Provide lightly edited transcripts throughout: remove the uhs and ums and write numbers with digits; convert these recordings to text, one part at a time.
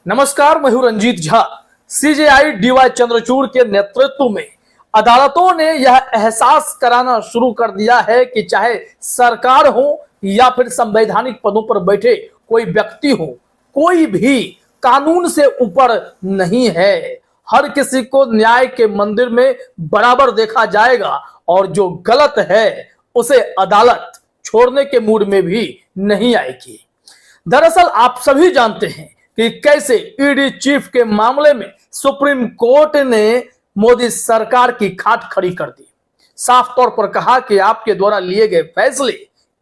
नमस्कार, मैं हूं रंजीत झा। सीजेआई डीवाई चंद्रचूड़ के नेतृत्व में अदालतों ने यह एहसास कराना शुरू कर दिया है कि चाहे सरकार हो या फिर संवैधानिक पदों पर बैठे कोई व्यक्ति हो, कोई भी कानून से ऊपर नहीं है। हर किसी को न्याय के मंदिर में बराबर देखा जाएगा और जो गलत है उसे अदालत छोड़ने के मूड में भी नहीं आएगी। दरअसल आप सभी जानते हैं कि कैसे ईडी चीफ के मामले में सुप्रीम कोर्ट ने मोदी सरकार की खाट खड़ी कर दी। साफ तौर पर कहा कि आपके द्वारा लिए गए फैसले,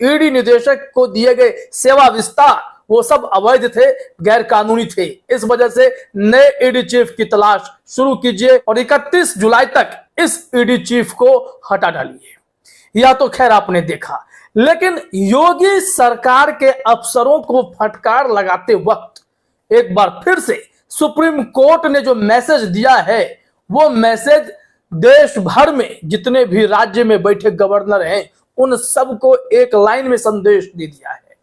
ईडी निदेशक को दिए गए सेवा विस्तार, वो सब अवैध थे, गैर कानूनी थे। इस वजह से नए ईडी चीफ की तलाश शुरू कीजिए और 31 जुलाई तक इस ईडी चीफ को हटा डालिए। या तो खैर आपने देखा, लेकिन योगी सरकार के अफसरों को फटकार लगाते वक्त एक बार फिर से सुप्रीम कोर्ट ने जो मैसेज दिया है, वो मैसेज देश भर में जितने भी राज्य में बैठे गवर्नर हैं उन सबको एक लाइन में संदेश दे दिया है।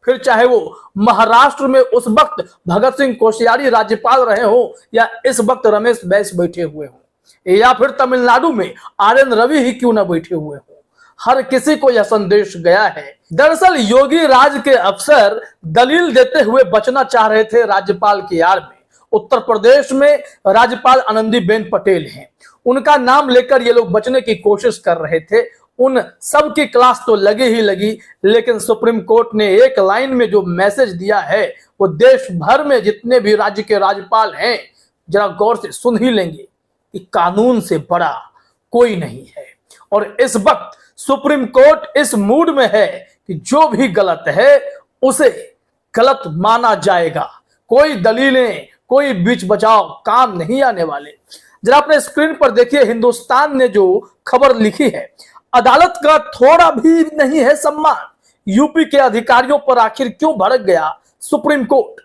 फिर चाहे वो महाराष्ट्र में उस वक्त भगत सिंह कोश्यारी राज्यपाल रहे हो या इस वक्त रमेश बैस बैठे हुए हो, या फिर तमिलनाडु में आर.एन. रवि ही क्यों ना बैठे हुए हो, हर किसी को यह संदेश गया है। दरअसल योगी राज के अफसर दलील देते हुए बचना चाह रहे थे राज्यपाल की आड़ में। उत्तर प्रदेश में राज्यपाल आनंदीबेन पटेल हैं, उनका नाम लेकर ये लोग बचने की कोशिश कर रहे थे। उन सब की क्लास तो लगी ही लगी, लेकिन सुप्रीम कोर्ट ने एक लाइन में जो मैसेज दिया है वो देश भर में जितने भी राज्य के राज्यपाल हैं जरा गौर से सुन ही लेंगे कि कानून से बड़ा कोई नहीं है। और इस वक्त सुप्रीम कोर्ट इस मूड में है कि जो भी गलत है उसे गलत माना जाएगा। कोई दलीलें, कोई बीच बचाव काम नहीं आने वाले। जरा अपने स्क्रीन पर देखिए, हिंदुस्तान ने जो खबर लिखी है, अदालत का थोड़ा भी नहीं है सम्मान, यूपी के अधिकारियों पर आखिर क्यों भड़क गया सुप्रीम कोर्ट।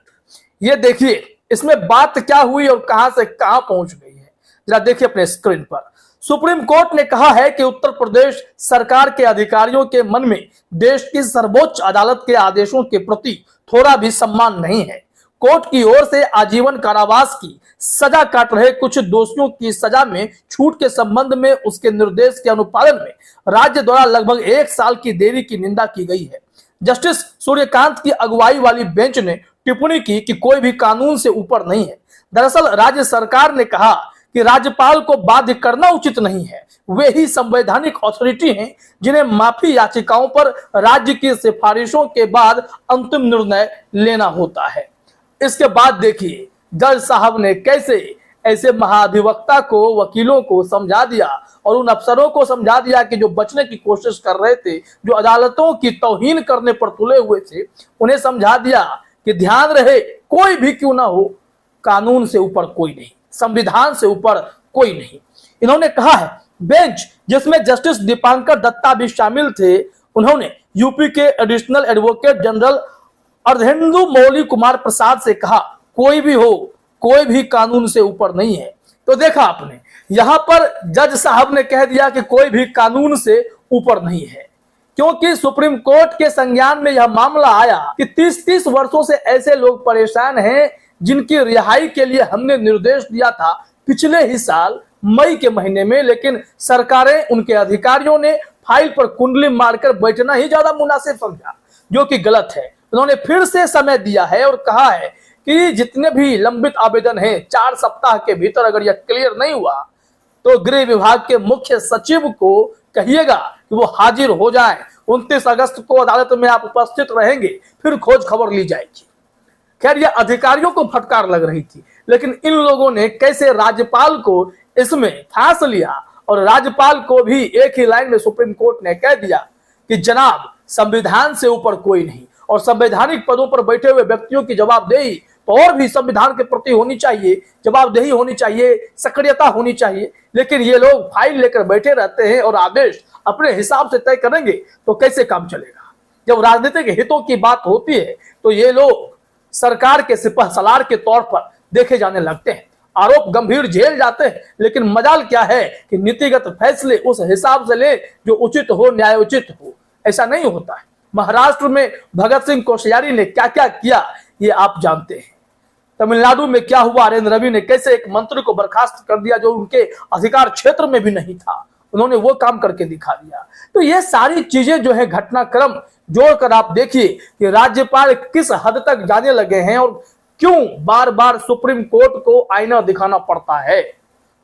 ये देखिए इसमें बात क्या हुई और कहां से कहां पहुंच गई है। जरा देखिए अपने स्क्रीन पर। सुप्रीम कोर्ट ने कहा है कि उत्तर प्रदेश सरकार के अधिकारियों के मन में देश की सर्वोच्च अदालत के आदेशों के प्रति थोड़ा भी सम्मान नहीं है। कोर्ट की ओर से आजीवन कारावास की सजा काट रहे कुछ दोषियों की सजा में छूट के संबंध में उसके निर्देश के अनुपालन में राज्य द्वारा लगभग 1 साल की देरी की निंदा की गई है। जस्टिस सूर्यकांत की अगुवाई वाली बेंच ने टिप्पणी की कि कोई भी कानून से ऊपर नहीं है। दरअसल राज्य सरकार ने कहा कि राज्यपाल को बाध्य करना उचित नहीं है। वे ही संवैधानिक अथॉरिटी हैं जिन्हें माफी याचिकाओं पर राज्य की सिफारिशों के बाद अंतिम निर्णय लेना होता है। इसके बाद देखिए जज साहब ने कैसे ऐसे महाधिवक्ता को, वकीलों को समझा दिया और उन अफसरों को समझा दिया कि जो बचने की कोशिश कर रहे थे, जो अदालतों की तौहीन करने पर तुले हुए थे, उन्हें समझा दिया कि ध्यान रहे कोई भी क्यों ना हो, कानून से ऊपर कोई नहीं, संविधान से ऊपर कोई नहीं। इन्होंने कहा है बेंच जिसमें जस्टिस दीपांकर दत्ता भी शामिल थे, उन्होंने यूपी के एडिशनल एडवोकेट जनरल अर्धेंदु मौली कुमार प्रसाद से कहा कोई भी हो, कोई भी कानून से ऊपर नहीं है। तो देखा आपने, यहां पर जज साहब ने कह दिया कि कोई भी कानून से ऊपर नहीं है, क्योंकि सुप्रीम कोर्ट के संज्ञान में यह मामला आया कि 30-30 वर्षों से ऐसे लोग परेशान हैं जिनकी रिहाई के लिए हमने निर्देश दिया था पिछले ही साल मई के महीने में, लेकिन सरकारें, उनके अधिकारियों ने फाइल पर कुंडली मारकर बैठना ही ज्यादा मुनासिब समझा, जो कि गलत है। उन्होंने फिर से समय दिया है और कहा है कि जितने भी लंबित आवेदन हैं 4 सप्ताह के भीतर अगर यह क्लियर नहीं हुआ तो गृह विभाग के मुख्य सचिव को कहिएगा कि वो हाजिर हो जाएं। 29 अगस्त को अदालत में आप उपस्थित रहेंगे, फिर खोज खबर ली जाएगी। खैर यह अधिकारियों को फटकार लग रही थी, लेकिन इन लोगों ने कैसे राज्यपाल को इसमें फांस लिया और राज्यपाल को भी एक ही लाइन में सुप्रीम कोर्ट ने कह दिया कि जनाब संविधान से ऊपर कोई नहीं, और संवैधानिक पदों पर बैठे हुए व्यक्तियों की जवाबदेही तो और भी संविधान के प्रति होनी चाहिए, जवाबदेही होनी चाहिए, सक्रियता होनी चाहिए। लेकिन ये लोग फाइल लेकर बैठे रहते हैं और आदेश अपने हिसाब से तय करेंगे तो कैसे काम चलेगा। जब राजनीतिक हितों की बात होती है तो ये लोग सरकार के सिपह सलार के तौर पर देखे जाने लगते हैं, आरोप गंभीर झेल जाते हैं, लेकिन मजाल क्या है कि नीतिगत फैसले उस हिसाब से ले जो उचित हो, न्यायोचित हो। ऐसा नहीं होता है। महाराष्ट्र में भगत सिंह कोश्यारी ने क्या क्या किया ये आप जानते हैं। तमिलनाडु में क्या हुआ, आर एन रवि ने कैसे एक मंत्री को बर्खास्त कर दिया जो उनके अधिकार क्षेत्र में भी नहीं था, उन्होंने वो काम करके दिखा दिया। तो ये सारी चीजें जो है घटनाक्रम जोड़कर आप देखिए कि राज्यपाल किस हद तक जाने लगे हैं और क्यों बार बार सुप्रीम कोर्ट को आईना दिखाना पड़ता है।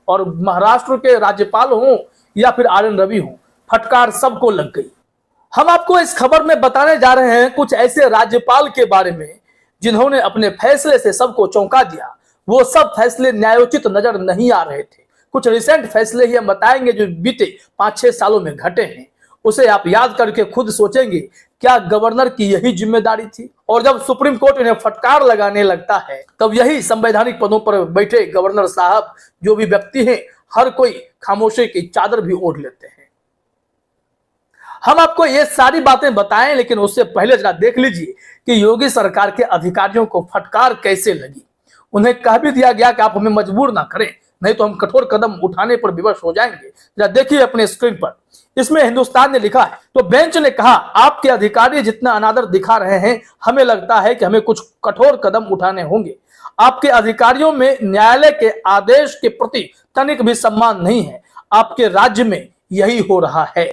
और महाराष्ट्र के राज्यपाल हों या फिर आर एन रवि हों, फटकार सबको लग गई। हम आपको इस खबर में बताने जा रहे हैं कुछ ऐसे राज्यपाल के बारे में जिन्होंने अपने फैसले से सबको चौंका दिया। वो सब फैसले न्यायोचित नजर नहीं आ रहे थे। कुछ रिसेंट फैसले ही हम बताएंगे जो बीते 5-6 सालों में घटे हैं। उसे आप याद करके खुद सोचेंगे क्या गवर्नर की यही जिम्मेदारी थी। और जब सुप्रीम कोर्ट इन्हें फटकार लगाने लगता है तब यही संवैधानिक पदों पर बैठे गवर्नर साहब जो भी व्यक्ति हैं, हर कोई खामोशी की चादर भी ओढ़ लेते हैं। हम आपको ये सारी बातें बताएं, लेकिन उससे पहले जरा देख लीजिए कि योगी सरकार के अधिकारियों को फटकार कैसे लगी। उन्हें कह भी दिया गया कि आप हमें मजबूर ना करें, नहीं तो हम कठोर कदम उठाने पर विवश हो जाएंगे। जरा देखिए अपने स्क्रीन पर, इसमें हिंदुस्तान ने लिखा है, तो बेंच ने कहा आपके अधिकारी जितना अनादर दिखा रहे हैं, हमें लगता है कि हमें कुछ कठोर कदम उठाने होंगे। आपके अधिकारियों में न्यायालय के आदेश के प्रति तनिक भी सम्मान नहीं है। आपके राज्य में यही हो रहा है।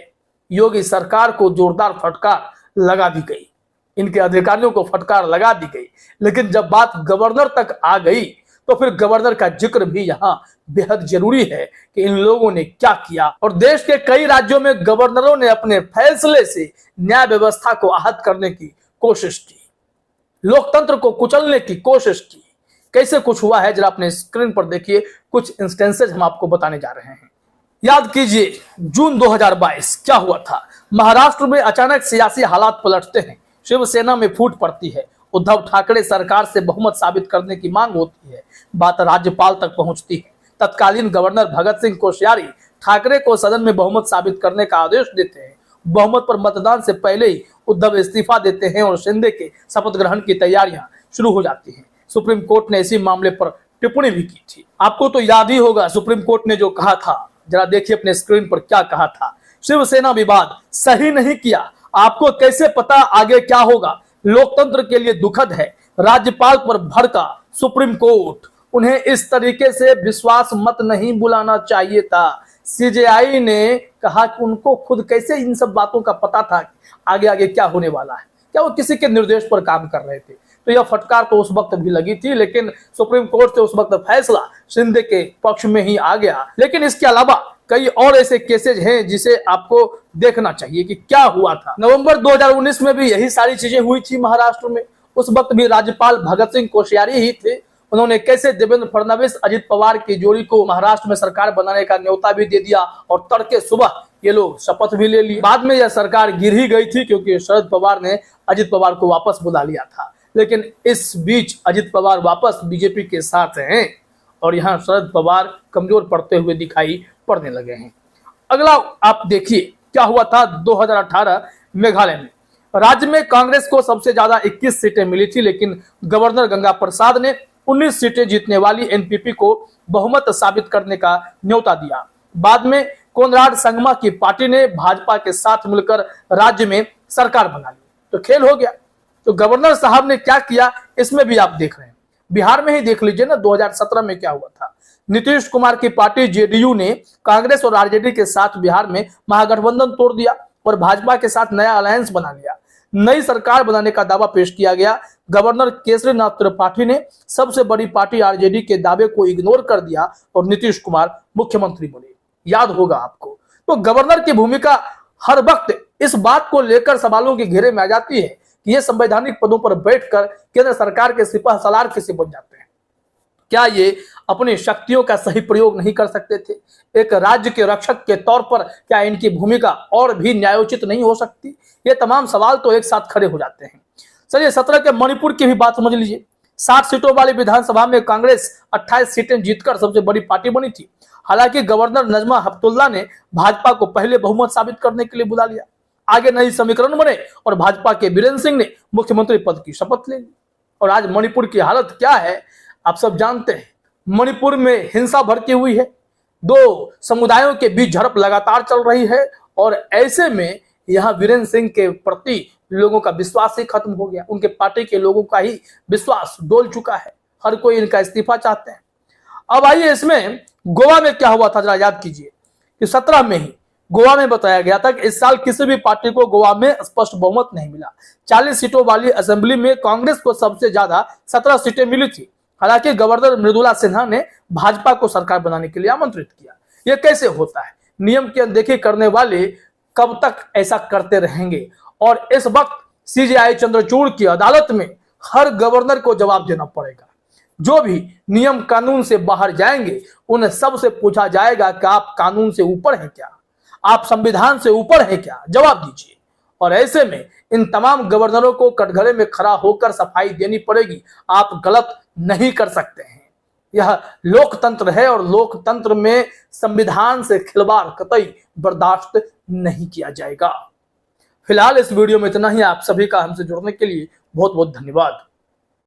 योगी सरकार को जोरदार फटकार लगा दी गई, इनके अधिकारियों को फटकार लगा दी गई। लेकिन जब बात गवर्नर तक आ गई तो फिर गवर्नर का जिक्र भी यहाँ बेहद जरूरी है कि इन लोगों ने क्या किया। और देश के कई राज्यों में गवर्नरों ने अपने फैसले से न्याय व्यवस्था को आहत करने की कोशिश की, लोकतंत्र को कुचलने की कोशिश की। कैसे कुछ हुआ है जरा अपने स्क्रीन पर देखिए, कुछ इंस्टेंसेज हम आपको बताने जा रहे हैं। याद कीजिए जून 2022 क्या हुआ था। महाराष्ट्र में अचानक सियासी हालात पलटते हैं, शिवसेना में फूट पड़ती है, उद्धव ठाकरे सरकार से बहुमत साबित करने की मांग होती है, बात राज्यपाल तक पहुंचती है। तत्कालीन गवर्नर भगत सिंह कोश्यारी ठाकरे को सदन में बहुमत साबित करने का आदेश देते हैं। बहुमत पर मतदान से पहले ही उद्धव इस्तीफा देते हैं और शिंदे के शपथ ग्रहण की तैयारियां शुरू हो जाती हैं। सुप्रीम कोर्ट ने इसी मामले पर टिप्पणी भी की थी। आपको तो याद ही होगा सुप्रीम कोर्ट ने जो कहा था, जरा देखिए अपने स्क्रीन पर क्या कहा था। शिवसेना विवाद सही नहीं किया, आपको कैसे पता आगे क्या होगा, लोकतंत्र के लिए दुखद है। राज्यपाल पर भड़का सुप्रीम कोर्ट, उन्हें इस तरीके से विश्वास मत नहीं बुलाना चाहिए था। सीजेआई ने कहा कि उनको खुद कैसे इन सब बातों का पता था आगे आगे क्या होने वाला है, क्या वो किसी के निर्देश पर काम कर रहे थे। तो यह फटकार तो उस वक्त भी लगी थी, लेकिन सुप्रीम कोर्ट से उस वक्त फैसला शिंदे के पक्ष में ही आ गया। लेकिन इसके अलावा कई और ऐसे केसेज हैं जिसे आपको देखना चाहिए कि क्या हुआ था। नवंबर 2019 में भी यही सारी चीजें हुई थी महाराष्ट्र में। उस वक्त भी राज्यपाल भगत सिंह कोश्यारी ही थे। उन्होंने कैसे देवेंद्र फडणवीस अजित पवार की जोड़ी को महाराष्ट्र में सरकार बनाने का न्योता भी दे दिया और तड़के सुबह ये लोग शपथ भी ले ली। बाद में यह सरकार गिर ही गई थी क्योंकि शरद पवार ने अजित पवार को वापस बुला लिया था। लेकिन इस बीच अजित पवार वापस बीजेपी के साथ हैं और यहाँ शरद पवार कमजोर पड़ते हुए दिखाई पड़ने लगे हैं। अगला आप देखिए क्या हुआ था 2018 मेघालय में। राज्य में कांग्रेस को सबसे ज्यादा 21 सीटें मिली थी, लेकिन गवर्नर गंगा प्रसाद ने 19 सीटें जीतने वाली एनपीपी को बहुमत साबित करने का न्योता दिया। बाद में कोनराड संगमा की पार्टी ने भाजपा के साथ मिलकर राज्य में सरकार बना ली, तो खेल हो गया। तो गवर्नर साहब ने क्या किया इसमें भी आप देख रहे हैं। बिहार में ही देख लीजिए ना 2017 में क्या हुआ था। नीतीश कुमार की पार्टी जेडीयू ने कांग्रेस और आरजेडी के साथ बिहार में महागठबंधन तोड़ दिया और भाजपा के साथ नया अलायंस बना लिया। नई सरकार बनाने का दावा पेश किया गया। गवर्नर केसरीनाथ त्रिपाठी ने सबसे बड़ी पार्टी आरजेडी के दावे को इग्नोर कर दिया और नीतीश कुमार मुख्यमंत्री बने। याद होगा आपको। तो गवर्नर की भूमिका हर वक्त इस बात को लेकर सवालों के घेरे में आ जाती है कि ये संवैधानिक पदों पर बैठकर केंद्र सरकार के सिपह सलार किसे बन जाते हैं। क्या ये अपनी शक्तियों का सही प्रयोग नहीं कर सकते थे? एक राज्य के रक्षक के तौर पर क्या इनकी भूमिका और भी न्यायोचित नहीं हो सकती? ये तमाम सवाल तो एक साथ खड़े हो जाते हैं। चलिए 17 के मणिपुर की भी बात समझ लीजिए। 60 सीटों वाली विधानसभा में कांग्रेस 28 सीटें जीतकर सबसे बड़ी पार्टी बनी थी। हालांकि गवर्नर नजमा हेपतुल्ला ने भाजपा को पहले बहुमत साबित करने के लिए बुला लिया। आगे नई समीकरण बने और भाजपा के बीरेंद्र सिंह ने मुख्यमंत्री पद की शपथ ले ली। और आज मणिपुर की हालत क्या है आप सब जानते हैं। मणिपुर में हिंसा भड़की हुई है, दो समुदायों के बीच झड़प लगातार चल रही है और ऐसे में यहाँ बीरेंद्र सिंह के प्रति लोगों का विश्वास ही खत्म हो गया। उनके पार्टी के लोगों का ही विश्वास डोल चुका है। हर कोई इनका इस्तीफा चाहते हैं। अब आइए इसमें गोवा में क्या हुआ था जरा याद कीजिए कि 17 में ही गोवा में बताया गया था कि इस साल किसी भी पार्टी को गोवा में स्पष्ट बहुमत नहीं मिला। 40 सीटों वाली असेंबली में कांग्रेस को सबसे ज्यादा 17 सीटें मिली थी। हालांकि गवर्नर मृदुला सिन्हा ने भाजपा को सरकार बनाने के लिए आमंत्रित किया। यह कैसे होता है? नियम की अनदेखी करने वाले कब तक ऐसा करते रहेंगे? और इस वक्त सीजेआई चंद्रचूड़ की अदालत में हर गवर्नर को जवाब देना पड़ेगा। जो भी नियम कानून से बाहर जाएंगे उन्हें सबसे पूछा जाएगा कि आप कानून से ऊपर हैं क्या? आप संविधान से ऊपर हैं क्या? जवाब दीजिए। और ऐसे में इन तमाम गवर्नरों को कटघरे में खड़ा होकर सफाई देनी पड़ेगी। आप गलत नहीं कर सकते हैं। यह लोकतंत्र है और लोकतंत्र में संविधान से खिलवाड़ कतई बर्दाश्त नहीं किया जाएगा। फिलहाल इस वीडियो में इतना ही। आप सभी का हमसे जुड़ने के लिए बहुत बहुत धन्यवाद।